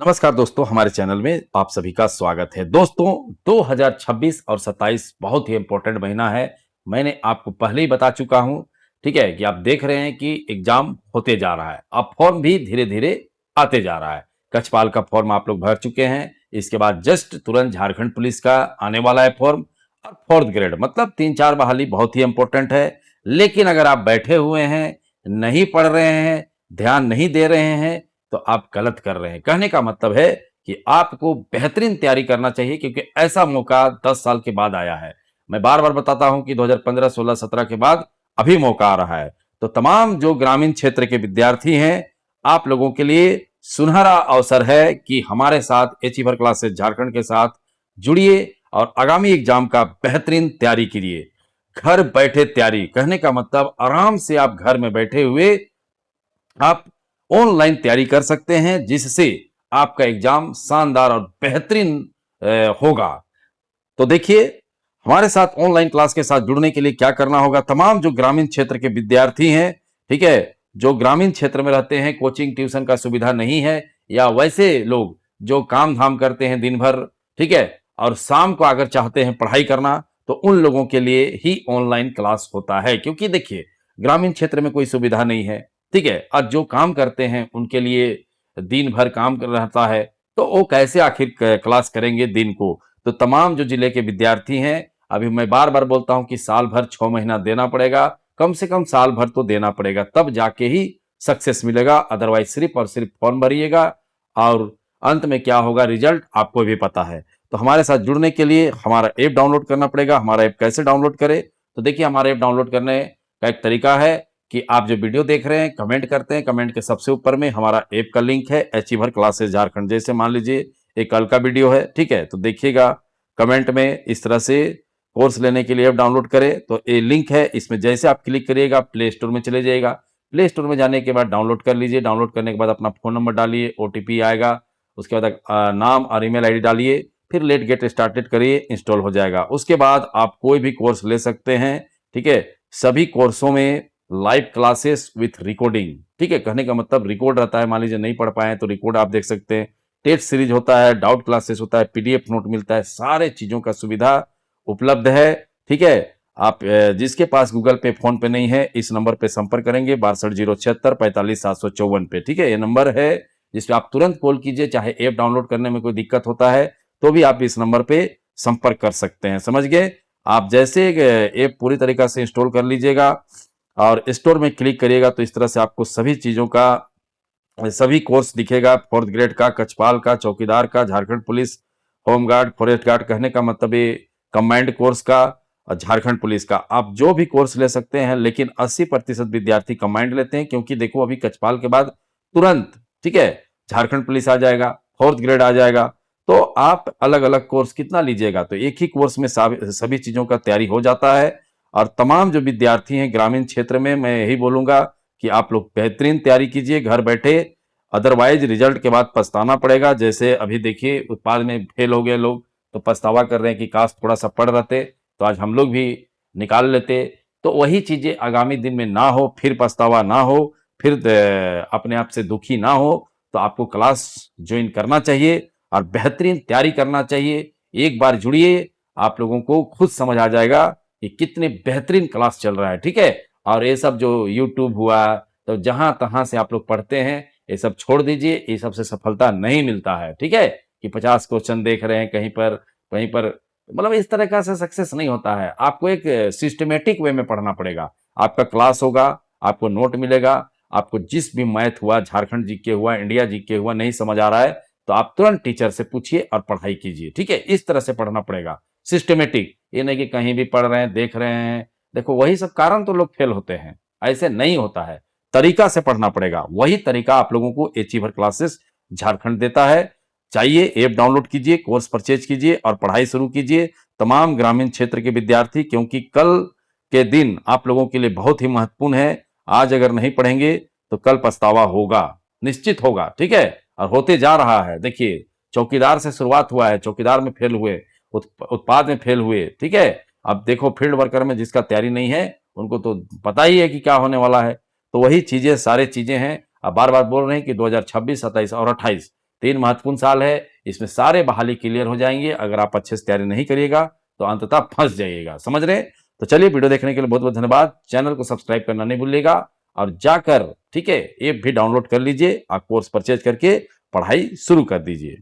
नमस्कार दोस्तों, हमारे चैनल में आप सभी का स्वागत है। दोस्तों, 2026 और 27 बहुत ही इंपॉर्टेंट महीना है। मैंने आपको पहले ही बता चुका हूं, ठीक है, कि आप देख रहे हैं कि एग्जाम होते जा रहा है। अब फॉर्म भी धीरे धीरे आते जा रहा है। कक्षपाल का फॉर्म आप लोग भर चुके हैं। इसके बाद जस्ट तुरंत झारखंड पुलिस का आने वाला है फॉर्म। और फोर्थ ग्रेड मतलब 3-4 बहाली बहुत ही इंपॉर्टेंट है। लेकिन अगर आप बैठे हुए हैं, नहीं पढ़ रहे हैं, ध्यान नहीं दे रहे हैं, तो आप गलत कर रहे हैं। कहने का मतलब है कि आपको बेहतरीन तैयारी करना चाहिए, क्योंकि ऐसा मौका 10 साल के बाद आया है। मैं बार-बार बताता हूं कि 2015, 16, 17 के बाद अभी मौका आ रहा है। तो तमाम जो ग्रामीण क्षेत्र के विद्यार्थी हैं, आप लोगों के लिए सुनहरा अवसर है कि हमारे साथ अचीवर क्लासेस झारखंड के साथ जुड़िए और आगामी एग्जाम का बेहतरीन तैयारी कीजिए। घर बैठे तैयारी, कहने का मतलब आराम से आप घर में बैठे हुए आप ऑनलाइन तैयारी कर सकते हैं, जिससे आपका एग्जाम शानदार और बेहतरीन होगा। तो देखिए, हमारे साथ ऑनलाइन क्लास के साथ जुड़ने के लिए क्या करना होगा। तमाम जो ग्रामीण क्षेत्र के विद्यार्थी हैं, ठीक है, जो ग्रामीण क्षेत्र में रहते हैं, कोचिंग ट्यूशन का सुविधा नहीं है, या वैसे लोग जो काम धाम करते हैं दिन भर, ठीक है, और शाम को अगर चाहते हैं पढ़ाई करना, तो उन लोगों के लिए ही ऑनलाइन क्लास होता है। क्योंकि देखिए, ग्रामीण क्षेत्र में कोई सुविधा नहीं है, ठीक है, और जो काम करते हैं उनके लिए दिन भर काम कर रहता है, तो वो कैसे आखिर क्लास करेंगे दिन को। तो तमाम जो जिले के विद्यार्थी हैं, अभी मैं बार बार बोलता हूं कि साल भर 6 महीना देना पड़ेगा, कम से कम साल भर तो देना पड़ेगा, तब जाके ही सक्सेस मिलेगा। अदरवाइज सिर्फ और सिर्फ फॉर्म भरिएगा और अंत में क्या होगा रिजल्ट आपको भी पता है। तो हमारे साथ जुड़ने के लिए हमारा ऐप डाउनलोड करना पड़ेगा। हमारा ऐप कैसे डाउनलोड करें, तो देखिए, हमारा ऐप डाउनलोड करने का एक तरीका है कि आप जो वीडियो देख रहे हैं कमेंट करते हैं, कमेंट के सबसे ऊपर में हमारा ऐप का लिंक है, अचीवर क्लासेस झारखंड। जैसे मान लीजिए एक कल का वीडियो है, ठीक है, तो देखिएगा कमेंट में इस तरह से कोर्स लेने के लिए ऐप डाउनलोड करें, तो ये लिंक है, इसमें जैसे आप क्लिक करिएगा प्ले स्टोर में चले जाइएगा। प्ले स्टोर में जाने के बाद डाउनलोड कर लीजिए। डाउनलोड करने के बाद अपना फोन नंबर डालिए, ओटीपी आएगा, उसके बाद नाम और ईमेल आईडी डालिए, फिर लेट गेट स्टार्टेड करिए, इंस्टॉल हो जाएगा। उसके बाद आप कोई भी कोर्स ले सकते हैं, ठीक है। सभी कोर्सों में लाइव क्लासेस विथ रिकॉर्डिंग, ठीक है, कहने का मतलब रिकॉर्ड रहता है। मान लीजिए नहीं पढ़ पाए तो रिकॉर्ड आप देख सकते हैं। टेस्ट सीरीज होता है, डाउट क्लासेस होता है, पीडीएफ नोट मिलता है, सारे चीजों का सुविधा उपलब्ध है, ठीक है। आप जिसके पास गूगल पे फोन पे नहीं है, इस नंबर पे संपर्क करेंगे 62 076 45 754 पे, ठीक है, ये नंबर है जिसपे आप तुरंत कॉल कीजिए। चाहे ऐप डाउनलोड करने में कोई दिक्कत होता है तो भी आप इस नंबर पे संपर्क कर सकते हैं, समझ गए। आप जैसे ऐप पूरी तरीका से इंस्टॉल कर लीजिएगा और स्टोर में क्लिक करिएगा, तो इस तरह से आपको सभी चीजों का सभी कोर्स दिखेगा। फोर्थ ग्रेड का, कक्षपाल का, चौकीदार का, Jharkhand police, home guard, forest guard, कहने का मतलब ये कम्बाइंड कोर्स का, और झारखंड पुलिस का, आप जो भी कोर्स ले सकते हैं। लेकिन 80% विद्यार्थी कम्बाइंड लेते हैं, क्योंकि देखो अभी कक्षपाल के बाद तुरंत, ठीक है, झारखंड पुलिस आ जाएगा, फोर्थ ग्रेड आ जाएगा। तो आप अलग अलग कोर्स कितना लीजिएगा, तो एक ही कोर्स में सभी चीजों का तैयारी हो जाता है। और तमाम जो विद्यार्थी हैं ग्रामीण क्षेत्र में, मैं यही बोलूंगा कि आप लोग बेहतरीन तैयारी कीजिए घर बैठे। अदरवाइज रिजल्ट के बाद पछताना पड़ेगा। जैसे अभी देखिए उत्पाद में फेल हो गए लोग, तो पछतावा कर रहे हैं कि काश थोड़ा सा पढ़ रहते तो आज हम लोग भी निकाल लेते। तो वही चीजें आगामी दिन में ना हो, फिर पछतावा ना हो, फिर अपने आप से दुखी ना हो। तो आपको क्लास ज्वाइन करना चाहिए और बेहतरीन तैयारी करना चाहिए। एक बार जुड़िए, आप लोगों को खुद समझ आ जाएगा कि कितने बेहतरीन क्लास चल रहा है, ठीक है। और ये सब जो यूट्यूब हुआ, तो जहां तहां से आप लोग पढ़ते हैं, ये सब छोड़ दीजिए। ये सबसे सफलता नहीं मिलता है, ठीक है, कि 50 क्वेश्चन देख रहे हैं कहीं पर मतलब इस तरह का से सक्सेस नहीं होता है। आपको एक सिस्टमेटिक वे में पढ़ना पड़ेगा। आपका क्लास होगा, आपको नोट मिलेगा, आपको जिस भी मैथ हुआ, झारखंड जीके हुआ, इंडिया जीके हुआ, नहीं समझ आ रहा है तो आप तुरंत टीचर से पूछिए और पढ़ाई कीजिए, ठीक है। इस तरह से पढ़ना पड़ेगा, सिस्टमेटिक। ये नहीं कि कहीं भी पढ़ रहे हैं, देख रहे हैं। देखो वही सब कारण तो लोग फेल होते हैं, ऐसे नहीं होता है। तरीका से पढ़ना पड़ेगा, वही तरीका आप लोगों को अचीवर क्लासेस झारखंड देता है। चाहिए ऐप डाउनलोड कीजिए, कोर्स परचेज कीजिए और पढ़ाई शुरू कीजिए, तमाम ग्रामीण क्षेत्र के विद्यार्थी, क्योंकि कल के दिन आप लोगों के लिए बहुत ही महत्वपूर्ण है। आज अगर नहीं पढ़ेंगे तो कल पछतावा होगा, निश्चित होगा, ठीक है, और होते जा रहा है। देखिए, चौकीदार से शुरुआत हुआ है, चौकीदार में फेल हुए, उत्पाद में फेल हुए, ठीक है। अब देखो फील्ड वर्कर में जिसका तैयारी नहीं है, उनको तो पता ही है कि क्या होने वाला है। तो वही चीजें, सारे चीजें हैं। अब बार बार बोल रहे हैं कि 2026, 27 और 28 3 महत्वपूर्ण साल है, इसमें सारे बहाली क्लियर हो जाएंगे। अगर आप अच्छे से तैयारी नहीं करिएगा तो अंततः फंस जाइएगा, समझ रहे हैं। तो चलिए, वीडियो देखने के लिए बहुत बहुत धन्यवाद। चैनल को सब्सक्राइब करना नहीं भूलिएगा और जाकर, ठीक है, ऐप भी डाउनलोड कर लीजिए। आप कोर्स परचेज करके पढ़ाई शुरू कर दीजिए।